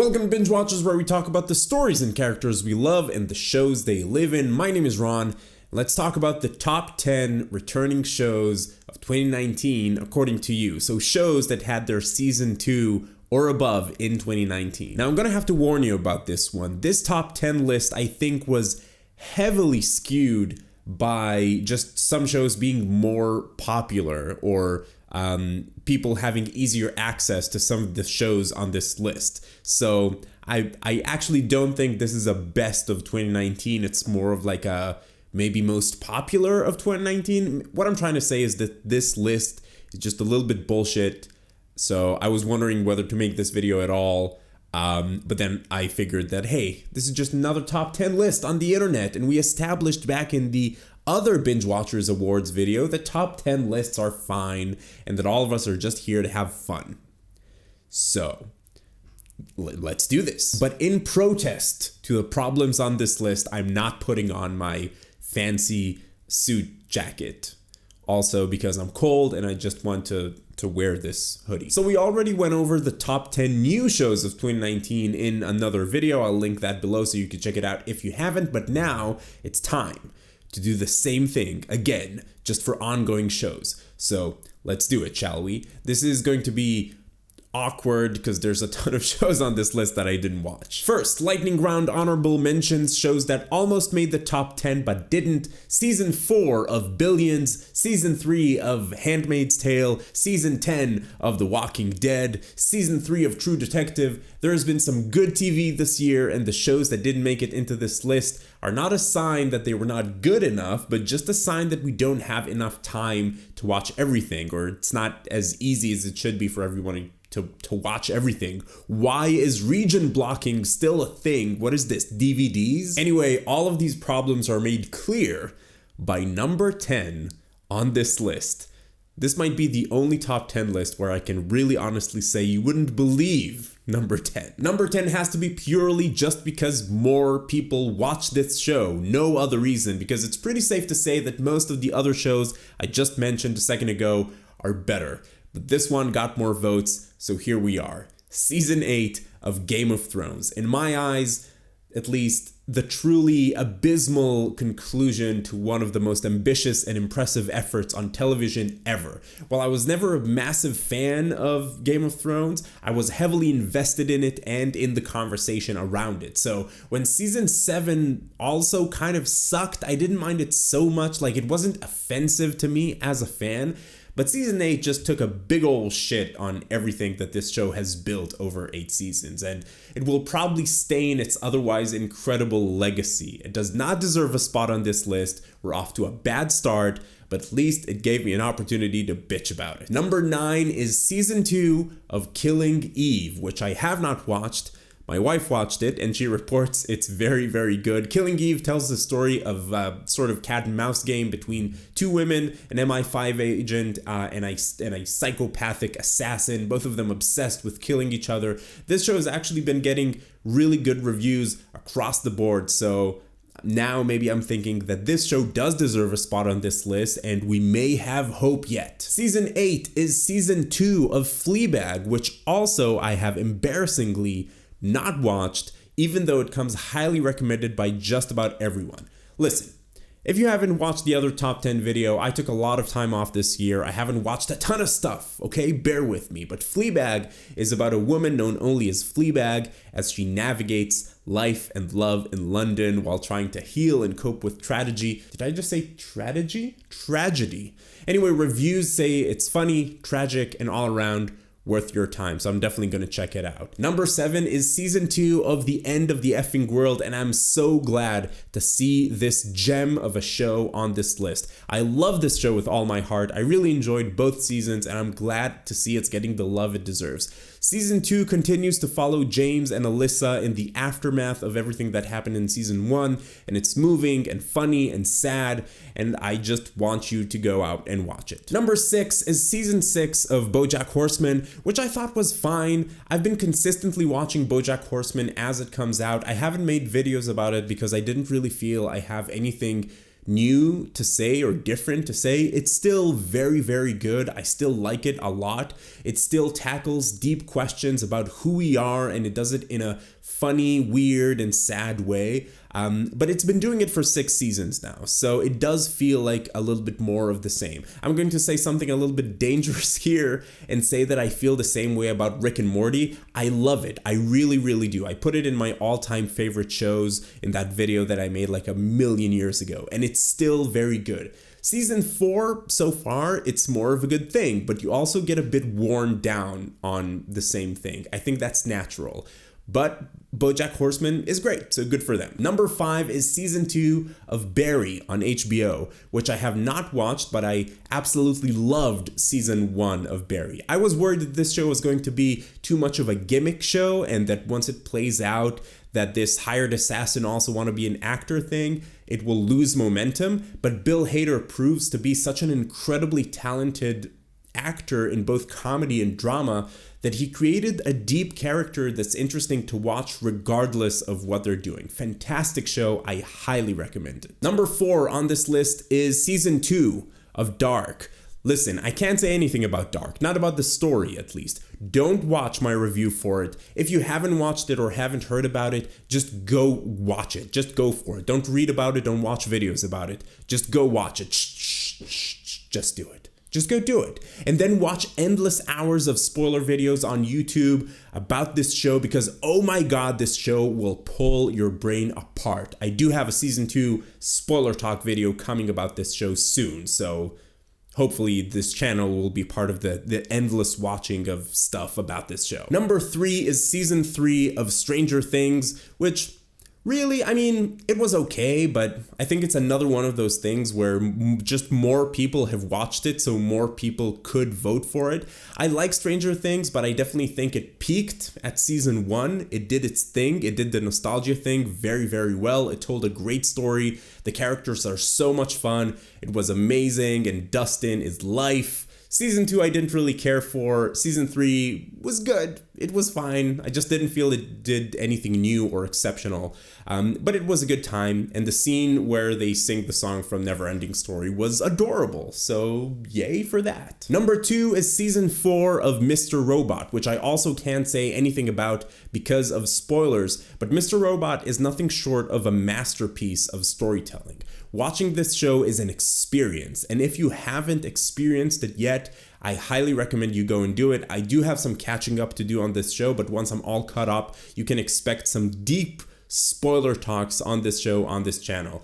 Welcome to Binge Watchers, where we talk about the stories and characters we love and the shows they live in. My name is Ron. Let's talk about the top 10 returning shows of 2019 according to you. So shows that had their season 2 or above in 2019. Now I'm gonna have to warn you about this one. This top 10 list I think was heavily skewed by just some shows being more popular or people having easier access to some of the shows on this list. So I actually don't think this is a best of 2019. It's more of like a maybe most popular of 2019. What I'm trying to say is that this list is just a little bit bullshit. So I was wondering whether to make this video at all. But then I figured that, hey, this is just another top 10 list on the internet. And we established back in the other Binge Watchers Awards video that top 10 lists are fine and that all of us are just here to have fun. So let's do this. But in protest to the problems on this list, I'm not putting on my fancy suit jacket. Also because I'm cold and I just want to wear this hoodie. So we already went over the top 10 new shows of 2019 in another video. I'll link that below so you can check it out if you haven't. But now it's time to do the same thing again, just for ongoing shows. So let's do it, shall we? This is going to be awkward because there's a ton of shows on this list that I didn't watch. First, lightning round honorable mentions, shows that almost made the top 10 but didn't. Season 4 of Billions, Season 3 of Handmaid's Tale, Season 10 of The Walking Dead, Season 3 of True Detective. There has been some good TV this year, and the shows that didn't make it into this list are not a sign that they were not good enough, but just a sign that we don't have enough time to watch everything, or it's not as easy as it should be for everyone to watch everything. Why is region blocking still a thing? What is this, DVDs? Anyway, all of these problems are made clear by number 10 on this list. This might be the only top 10 list where I can really honestly say you wouldn't believe number 10. Number 10 has to be purely just because more people watch this show. No other reason, because it's pretty safe to say that most of the other shows I just mentioned a second ago are better. But this one got more votes, so here we are. Season 8 of Game of Thrones. In my eyes, at least, the truly abysmal conclusion to one of the most ambitious and impressive efforts on television ever. While I was never a massive fan of Game of Thrones, I was heavily invested in it and in the conversation around it. So when season 7 also kind of sucked, I didn't mind it so much. Like, it wasn't offensive to me as a fan. But season 8 just took a big ol' shit on everything that this show has built over 8 seasons, and it will probably stain its otherwise incredible legacy. It does not deserve a spot on this list. We're off to a bad start, but at least it gave me an opportunity to bitch about it. Number 9 is season 2 of Killing Eve, which I have not watched. My wife watched it and she reports it's very, very good. Killing Eve tells the story of a sort of cat and mouse game between two women, an MI5 agent and a psychopathic assassin, both of them obsessed with killing each other. This show has actually been getting really good reviews across the board, so now maybe I'm thinking that this show does deserve a spot on this list and we may have hope yet. Season 8 is season 2 of Fleabag, which also I have embarrassingly not watched, even though it comes highly recommended by just about everyone. Listen, if you haven't watched the other top 10 video, I took a lot of time off this year. I haven't watched a ton of stuff, okay? Bear with me. But Fleabag is about a woman known only as Fleabag as she navigates life and love in London while trying to heal and cope with tragedy. Did I just say tragedy? Tragedy. Anyway, reviews say it's funny, tragic, and all around worth your time, so I'm definitely going to check it out. Number 7 is season 2 of The End of the Effing World, and I'm so glad to see this gem of a show on this list. I love this show with all my heart. I really enjoyed both seasons, and I'm glad to see it's getting the love it deserves. Season 2 continues to follow James and Alyssa in the aftermath of everything that happened in season 1, and it's moving and funny and sad, and I just want you to go out and watch it. Number 6 is season 6 of BoJack Horseman, which I thought was fine. I've been consistently watching BoJack Horseman as it comes out. I haven't made videos about it because I didn't really feel I have anything new to say or different to say, it's still very, very good. I still like it a lot. It still tackles deep questions about who we are, and it does it in a funny, weird, and sad way. But it's been doing it for 6 seasons now, so it does feel like a little bit more of the same. I'm going to say something a little bit dangerous here and say that I feel the same way about Rick and Morty. I love it. I really, really do. I put it in my all-time favorite shows in that video that I made like a million years ago, and it's still very good. Season 4, so far, it's more of a good thing, but you also get a bit worn down on the same thing. I think that's natural. But BoJack Horseman is great, so good for them. Number 5 is season 2 of Barry on HBO, which I have not watched, but I absolutely loved season 1 of Barry. I was worried that this show was going to be too much of a gimmick show, and that once it plays out that this hired assassin also want to be an actor thing, it will lose momentum. But Bill Hader proves to be such an incredibly talented actor in both comedy and drama that he created a deep character that's interesting to watch regardless of what they're doing. Fantastic show. I highly recommend it. Number 4 on this list is season 2 of Dark. Listen, I can't say anything about Dark, not about the story at least. Don't watch my review for it. If you haven't watched it or haven't heard about it, just go watch it. Just go for it. Don't read about it. Don't watch videos about it. Just go watch it. Just do it. Just go do it. And then watch endless hours of spoiler videos on YouTube about this show because, oh my God, this show will pull your brain apart. I do have a season 2 spoiler talk video coming about this show soon, so hopefully this channel will be part of the endless watching of stuff about this show. Number 3 is season 3 of Stranger Things, which really, I mean, it was okay, but I think it's another one of those things where just more people have watched it, so more people could vote for it. I like Stranger Things, but I definitely think it peaked at season 1. It did its thing. It did the nostalgia thing very, very well. It told a great story. The characters are so much fun. It was amazing, and Dustin is life. Season 2 I didn't really care for. Season 3 was good. It was fine. I just didn't feel it did anything new or exceptional. But it was a good time. And the scene where they sing the song from Neverending Story was adorable. So yay for that. Number 2 is season 4 of Mr. Robot, which I also can't say anything about because of spoilers. But Mr. Robot is nothing short of a masterpiece of storytelling. Watching this show is an experience, and if you haven't experienced it yet, I highly recommend you go and do it. I do have some catching up to do on this show, but once I'm all caught up, you can expect some deep spoiler talks on this show, on this channel.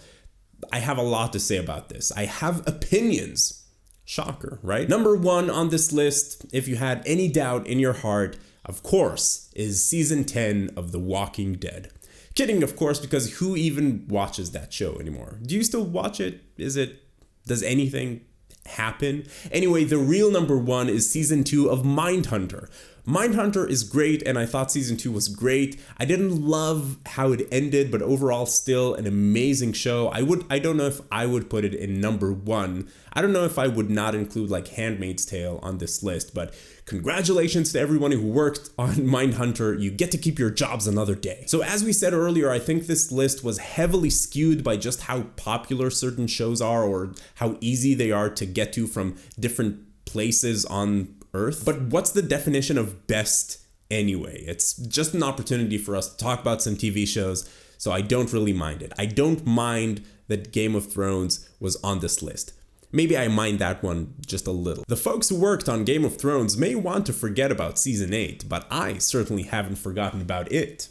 I have a lot to say about this. I have opinions. Shocker, right? Number 1 on this list, if you had any doubt in your heart, of course, is season 10 of The Walking Dead. Kidding, of course, because who even watches that show anymore? Do you still watch it? Does anything happen? Anyway, the real number 1 is season 2 of Mindhunter. Mindhunter is great, and I thought season 2 was great. I didn't love how it ended, but overall still an amazing show. I don't know if I would put it in number 1. I don't know if I would not include like Handmaid's Tale on this list, but congratulations to everyone who worked on Mindhunter. You get to keep your jobs another day. So as we said earlier, I think this list was heavily skewed by just how popular certain shows are or how easy they are to get to from different places on Earth. But what's the definition of best anyway? It's just an opportunity for us to talk about some TV shows, so I don't really mind it. I don't mind that Game of Thrones was on this list. Maybe I mind that one just a little. The folks who worked on Game of Thrones may want to forget about season 8, but I certainly haven't forgotten about it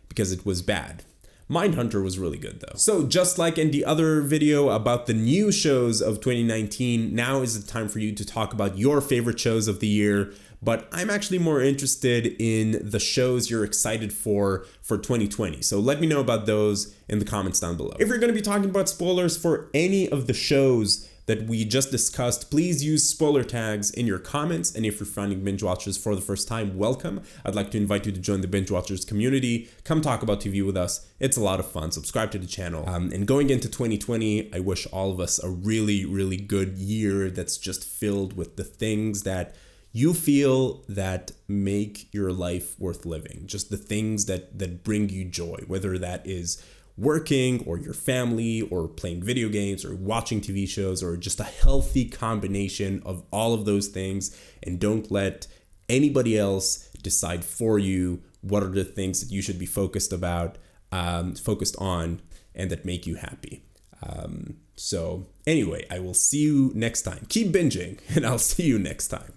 because it was bad. Mindhunter was really good though. So just like in the other video about the new shows of 2019, now is the time for you to talk about your favorite shows of the year. But I'm actually more interested in the shows you're excited for 2020. So let me know about those in the comments down below. If you're going to be talking about spoilers for any of the shows that we just discussed, please use spoiler tags in your comments. And if you're finding Binge Watchers for the first time, welcome. I'd like to invite you to join the Binge Watchers community. Come talk about TV with us. It's a lot of fun. Subscribe to the channel. And going into 2020, I wish all of us a really, really good year that's just filled with the things that you feel that make your life worth living. Just the things that bring you joy, whether that is working or your family or playing video games or watching TV shows, or just a healthy combination of all of those things. And don't let anybody else decide for you what are the things that you should be focused on, and that make you happy. So anyway, I will see you next time. Keep binging, and I'll see you next time.